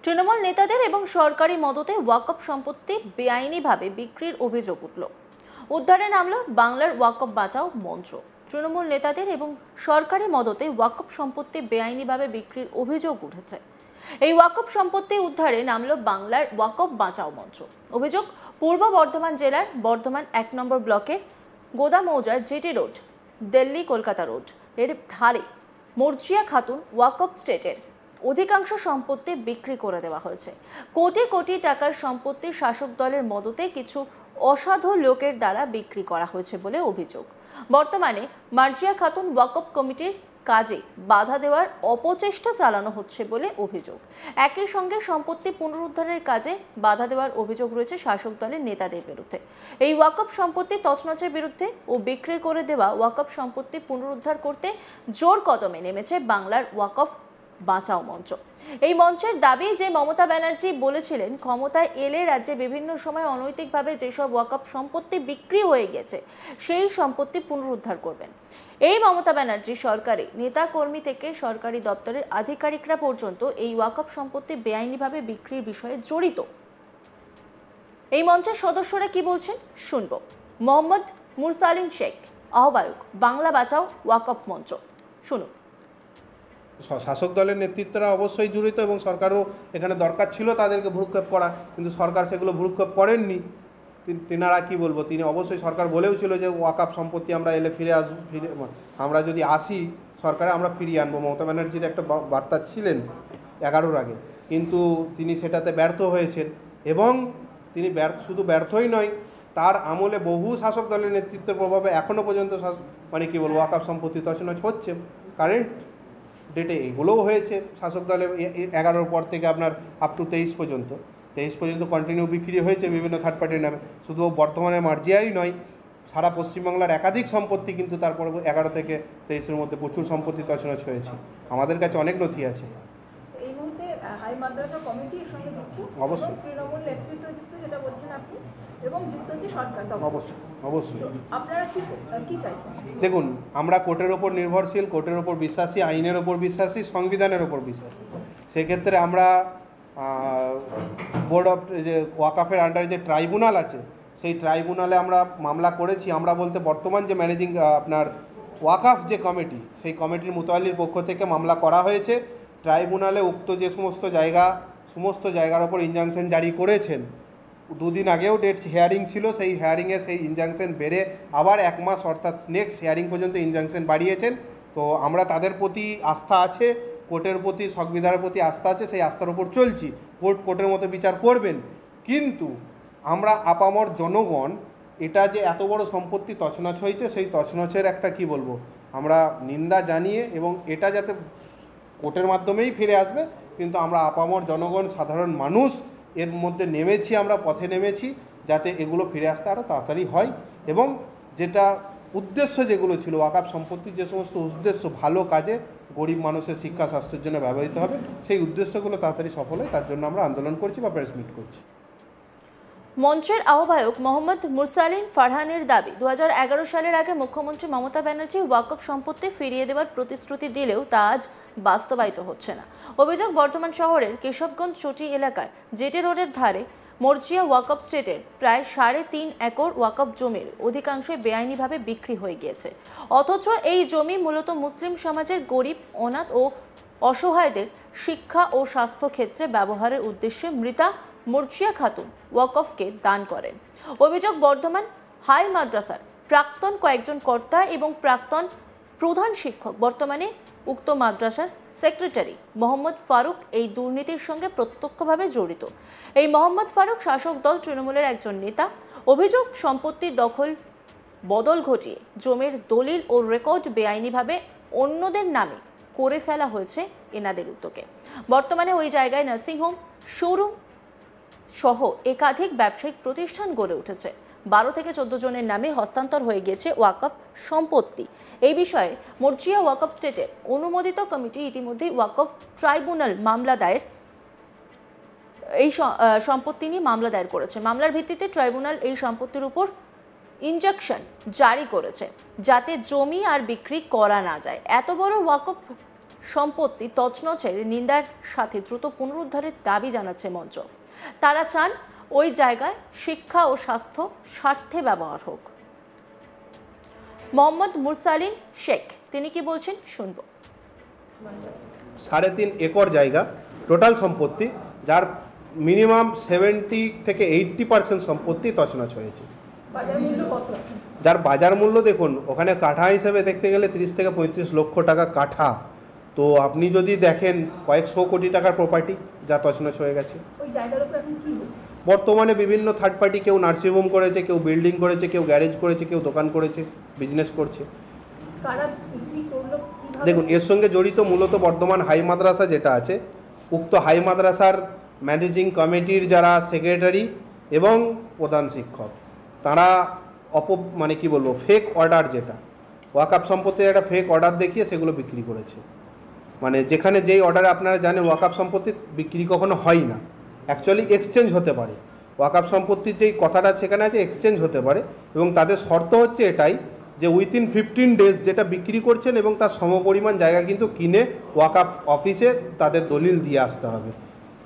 তৃণমূল নেতাদের এবং সরকারি মদতে ওয়াকফ সম্পত্তি বেআইনিভাবে বিক্রির অভিযোগ উঠল। উদ্ধারে নামল বাংলার ওয়াকফ বাঁচাও মঞ্চ। তৃণমূল নেতাদের এবং সরকারি মদতে ওয়াকফ সম্পত্তি বেআইনিভাবে বিক্রির অভিযোগ উঠেছে। এই ওয়াকফ সম্পত্তি উদ্ধারে নামল বাংলার ওয়াকফ বাঁচাও মঞ্চ। অভিযোগ, পূর্ব বর্ধমান জেলার বর্ধমান ১ নম্বর ব্লকের গোদা মৌজার GT road, Delhi Kolkata road এর ধারে মর্জিয়া খাতুন ওয়াকফ স্টেটের অধিকাংশ সম্পত্তি বিক্রি করে দেওয়া হয়েছে। কোটি কোটি টাকার সম্পত্তি শাসক দলের মদতে কিছু অসাধু লোকের দ্বারা বিক্রি করা হয়েছে বলে অভিযোগ। বর্তমানে মার্জিয়া খাতুন ওয়াকফ কমিটির কাজে বাধা দেওয়ার অপচেষ্টা চালানো হচ্ছে বলে অভিযোগ। একই সঙ্গে সম্পত্তি পুনরুদ্ধারের কাজে বাধা দেওয়ার অভিযোগ রয়েছে শাসক দলের নেতাদের বিরুদ্ধে। এই ওয়াকফ সম্পত্তি তছনছের বিরুদ্ধে ও বিক্রি করে দেওয়া ওয়াকফ সম্পত্তি পুনরুদ্ধার করতে জোর কদমে নেমেছে বাংলার ওয়াকফ বাঁচাও মঞ্চ। এই মঞ্চের দাবি যে মমতা ব্যানার্জি বলেছিলেন ক্ষমতায় এলে রাজ্যে বিভিন্ন সময় অনৈতিকভাবে যেসব ওয়াকফ সম্পত্তি বিক্রি হয়ে গেছে সেই সম্পত্তি পুনরুদ্ধার করবেন। এই মমতা ব্যানার্জি সরকারে নেতা কর্মী থেকে সরকারি দপ্তরের আধিকারিকরা পর্যন্ত এই ওয়াকফ সম্পত্তি বেআইনিভাবে বিক্রির বিষয়ে জড়িত। এই মঞ্চের সদস্যরা কি বলছেন শুনবো। মোহাম্মদ মুরসালিন শেখ, আহ্বায়ক, বাংলা বাঁচাও ওয়াকফ মঞ্চ, শুনুন। শাসক দলের নেতৃত্বরা অবশ্যই জড়িত এবং সরকারও এখানে দরকার ছিল তাদেরকে ভ্রুক্ষেপ করা, কিন্তু সরকার সেগুলো ভ্রুক্ষেপ করেননি। তিনারা কি বলবো, তিনি অবশ্যই সরকার বলেও ছিল যে ওয়াকফ সম্পত্তি আমরা এলে আমরা যদি আসি সরকারে আমরা ফিরিয়ে আনবো। মমতা ব্যানার্জির একটা বার্তা ছিলেন 11-র আগে, কিন্তু তিনি সেটাতে ব্যর্থ হয়েছেন এবং তিনি শুধু ব্যর্থই নয়, তার আমলে বহু শাসক দলের নেতৃত্বের প্রভাবে এখনও পর্যন্ত ওয়াকফ সম্পত্তি তছনছ হচ্ছে। কারেন্ট ডেটে এগুলোও হয়েছে শাসক দলের 11-র পর থেকে আপনার আপ টু 23 পর্যন্ত কন্টিনিউ বিক্রি হয়েছে বিভিন্ন থার্ড পার্টির নামে। শুধু বর্তমানে মার্জিয়ারই নয়, সারা পশ্চিমবাংলার একাধিক সম্পত্তি কিন্তু তারপর 11 থেকে 23-এর মধ্যে প্রচুর সম্পত্তি তছনছ হয়েছে। আমাদের কাছে অনেক নথি আছে। এই মুহূর্তে হাই মাদ্রাসা কমিটির সঙ্গে যুক্ত, অবশ্যই তৃণমূল নেতৃত্ব যুক্ত, যেটা বলছেন আপনি, এবং যুক্ত যে সরকার। অবশ্যই আপনারা কি চাইছেন? দেখুন, আমরা কোর্টের ওপর নির্ভরশীল, কোর্টের ওপর বিশ্বাসী, আইনের ওপর বিশ্বাসী, সংবিধানের ওপর বিশ্বাসী। সেক্ষেত্রে আমরা বোর্ড অফ যে ওয়াকফের আন্ডারে যে ট্রাইব্যুনাল আছে সেই ট্রাইব্যুনালে আমরা মামলা করেছি। আমরা বলতে বর্তমান যে ম্যানেজিং আপনার ওয়াকফ যে কমিটি, সেই কমিটির মুতাল্লির পক্ষ থেকে মামলা করা হয়েছে। ট্রাইব্যুনালে উক্ত যে সমস্ত জায়গার ওপর ইনজাংশন জারি করেছেন। 2 দিন আগেও হিয়ারিং ছিল, সেই হিয়ারিংয়ে সেই ইনজাংশন বেড়ে আবার 1 মাস অর্থাৎ নেক্সট হিয়ারিং পর্যন্ত ইনজাংশন বাড়িয়েছেন। তো আমরা তাদের প্রতি আস্থা আছে, কোর্টের প্রতি, সংবিধানের প্রতি আস্থা আছে, সেই আস্থার উপর চলছি। কোর্টের মতো বিচার করবেন। কিন্তু আমরা আপামর জনগণ এটা যে এত বড় সম্পত্তি তছনছ হয়েছে সেই তছনছের একটা আমরা নিন্দা জানিয়ে, এবং এটা যাতে কোর্টের মাধ্যমেই ফিরে আসবে, কিন্তু আমরা আপামর জনগণ সাধারণ মানুষ এর মধ্যে নেমেছি, আমরা পথে নেমেছি যাতে এগুলো ফিরে আসতে আরও তাড়াতাড়ি হয়। এবং যেটা উদ্দেশ্য যেগুলো ছিল ওয়াকফ সম্পত্তির যে সমস্ত উদ্দেশ্য ভালো কাজে গরিব মানুষের শিক্ষা স্বাস্থ্যের জন্য ব্যবহৃত হবে, সেই উদ্দেশ্যগুলো তাড়াতাড়ি সফল হয় তার জন্য আমরা আন্দোলন করছি বা প্রেস মিট করছি। মঞ্চের আহ্বায়ক মোহাম্মদ মুরসালিন ফারহানের দাবি, 2011 সালের আগে মুখ্যমন্ত্রী মমতা ব্যানার্জি ওয়াকফ সম্পত্তি ফিরিয়ে দেওয়ার প্রতিশ্রুতি দিলেও তা আজ বাস্তবায়িত হচ্ছে না। অভিযোগ, বর্ধমান শহরের কেশবগঞ্জ চটি এলাকায় জেটি রোডের ধারে মর্জিয়া ওয়াকফ স্টেটের প্রায় 3.5 একর ওয়াকফ জমির অধিকাংশই বেআইনিভাবে বিক্রি হয়ে গিয়েছে। অথচ এই জমি মূলত মুসলিম সমাজের গরিব, অনাথ ও অসহায়দের শিক্ষা ও স্বাস্থ্য ক্ষেত্রে ব্যবহারের উদ্দেশ্যে মৃতা মর্জিয়া খাতুন ওয়াকফকে দান করেন। অভিযোগ, বর্ধমান হাই মাদ্রাসার প্রাক্তন কয়েকজন কর্তা এবং প্রাক্তন প্রধান শিক্ষক, বর্তমানে উক্ত মাদ্রাসার সেক্রেটারি মোহাম্মদ ফারুক এই দুর্নীতির সঙ্গে প্রত্যক্ষভাবে জড়িত। এই মোহাম্মদ ফারুক শাসক দল তৃণমূলের একজন নেতা। অভিযোগ, সম্পত্তির দখল বদল ঘটিয়ে জমির দলিল ও রেকর্ড বেআইনিভাবে অন্যদের নামে করে ফেলা হয়েছে এনাদের উদ্যোগে। বর্তমানে ওই জায়গায় নার্সিংহোম, শোরুম সহ একাধিক ব্যবসায়িক প্রতিষ্ঠান গড়ে উঠেছে। 12 থেকে 14 জনের নামে হস্তান্তর হয়ে গেছে ওয়াকফ সম্পত্তি। এই বিষয়ে মর্জিয়া ওয়াকফ স্টেটের অনুমোদিত কমিটি ইতিমধ্যেই ওয়াকফ ট্রাইব্যুনাল মামলা দায়ের এই সম্পত্তি নিয়ে মামলা দায়ের করেছে। মামলার ভিত্তিতে ট্রাইব্যুনাল এই সম্পত্তির উপর ইনজাংশন জারি করেছে যাতে জমি আর বিক্রি করা না যায়। এত বড় ওয়াকফ সম্পত্তি তছনছের নিন্দার সাথে দ্রুত পুনরুদ্ধারের দাবি জানাচ্ছে মঞ্চ। তারা চান ওই জায়গায় শিক্ষা ও স্বাস্থ্য স্বার্থে ব্যবহার হোক। মোহাম্মদ মুরসালিন শেখ তিনি কি বলছেন শুনব। 3.5 একর জায়গা টোটাল সম্পত্তি, যার মিনিমাম 70 থেকে 80% সম্পত্তি তছনছ হয়েছে। বাজার মূল্য কত? যার বাজার মূল্য দেখুন, ওখানে কাঠা হিসেবে দেখতে গেলে 30 থেকে 35 লক্ষ টাকা কাঠা। তো আপনি যদি দেখেন কয়েকশো কোটি টাকার প্রপার্টি যা তছনছ হয়ে গেছে। ওই জায়গার উপর এখন কি হচ্ছে? বর্তমানে বিভিন্ন থার্ড পার্টি, কেউ নার্সিংহোম করেছে, কেউ বিল্ডিং করেছে, কেউ গ্যারেজ করেছে, কেউ দোকান করেছে, বিজনেস করছে। কারা বিক্রি করলো কিভাবে? দেখুন, এর সঙ্গে জড়িত মূলত বর্ধমান হাই মাদ্রাসা যেটা আছে, উক্ত হাই মাদ্রাসার ম্যানেজিং কমিটির যারা সেক্রেটারি এবং প্রধান শিক্ষক, তারা মানে কি বলবো, ফেক অর্ডার, যেটা ওয়াকআপ সম্পত্তির একটা ফেক অর্ডার দেখিয়ে সেগুলো বিক্রি করেছে। মানে যেখানে যেই অর্ডারে আপনারা জানেন ওয়াকআপ সম্পত্তি বিক্রি কখনো হয় না, অ্যাকচুয়ালি এক্সচেঞ্জ হতে পারে। ওয়াকআপ সম্পত্তির যেই কথাটা সেখানে আছে এক্সচেঞ্জ হতে পারে, এবং তাদের শর্ত হচ্ছে এটাই যে উইথিন 15 ডেজ যেটা বিক্রি করছেন এবং তার সমপরিমাণ জায়গা কিন্তু কিনে ওয়াকআপ অফিসে তাদের দলিল দিয়ে আসতে হবে।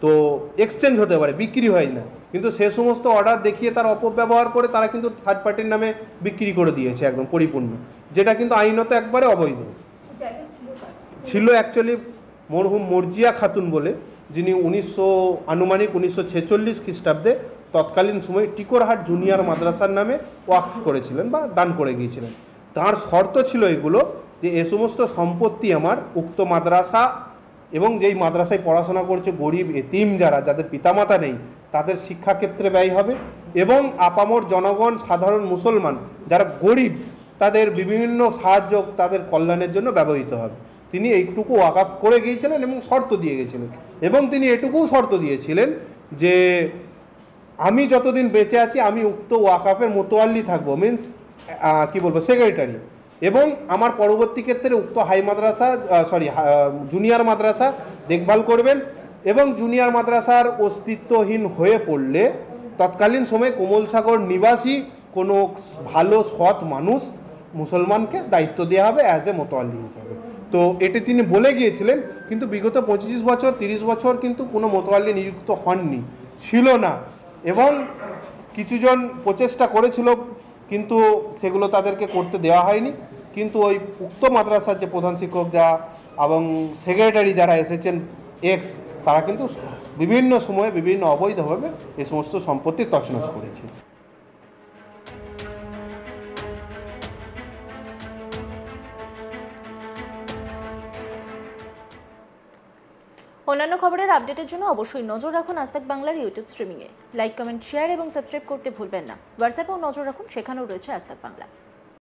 তো এক্সচেঞ্জ হতে পারে, বিক্রি হয় না। কিন্তু সে সমস্ত অর্ডার দেখিয়ে তার অপব্যবহার করে তারা কিন্তু থার্ড পার্টির নামে বিক্রি করে দিয়েছে একদম পরিপূর্ণ, যেটা কিন্তু আইনত একবারে অবৈধ। জায়গা ছিল কার? ছিল অ্যাকচুয়ালি মরহুম মর্জিয়া খাতুন বলে, যিনি আনুমানিক 1946 খ্রিস্টাব্দে তৎকালীন সময়ে টিকরহাট জুনিয়র মাদ্রাসার নামে ওয়াকফ করেছিলেন বা দান করে গিয়েছিলেন। তার শর্ত ছিল এগুলো যে এ সমস্ত সম্পত্তি আমার উক্ত মাদ্রাসা এবং যেই মাদ্রাসায় পড়াশোনা করছে গরিব এতিম যাদের পিতামাতা নেই তাদের শিক্ষাক্ষেত্রে ব্যয় হবে, এবং আপামর জনগণ সাধারণ মুসলমান যারা গরিব তাদের বিভিন্ন সাহায্য তাদের কল্যাণের জন্য ব্যবহৃত হবে। তিনি এইটুকু ওয়াকআপ করে গিয়েছিলেন এবং শর্ত দিয়ে গেছিলেন, এবং তিনি এটুকুও শর্ত দিয়েছিলেন যে আমি যতদিন বেঁচে আছি আমি উক্ত ওয়াকআপের মোতোয়াল্লি থাকবো, মিন্স কি বলবো, সেক্রেটারি, এবং আমার পরবর্তী ক্ষেত্রে উক্ত হাই মাদ্রাসা জুনিয়র মাদ্রাসা দেখভাল করবেন, এবং জুনিয়র মাদ্রাসার অস্তিত্বহীন হয়ে পড়লে তৎকালীন সময়ে কোমলসাগর নিবাসী কোনো ভালো সৎ মানুষ মুসলমানকে দায়িত্ব দেওয়া হবে অ্যাজ এ মোতোয়াল্লি হিসাবে। তো এটি তিনি বলে গিয়েছিলেন, কিন্তু বিগত 25 বছর 30 বছর কিন্তু কোনো মোতোয়াল্লি নিযুক্ত হননি, ছিল না, এবং কিছুজন প্রচেষ্টা করেছিল কিন্তু সেগুলো তাদেরকে করতে দেওয়া হয়নি। কিন্তু ওই উক্ত মাদ্রাসার যে প্রধান শিক্ষক এবং সেক্রেটারি যারা এসেছেন তারা কিন্তু বিভিন্ন সময়ে বিভিন্ন অবৈধভাবে এই সমস্ত সম্পত্তি তছনছ করেছে। অন্যান্য খবরের আপডেটের জন্য অবশ্যই নজর রাখুন আজ তাক বাংলার ইউটিউব স্ট্রিমিংয়ে। লাইক, কমেন্ট, শেয়ার এবং সাবস্ক্রাইব করতে ভুলবেন না। হোয়াটসঅ্যাপেও নজর রাখুন, সেখানেও রয়েছে আজ তাক বাংলা।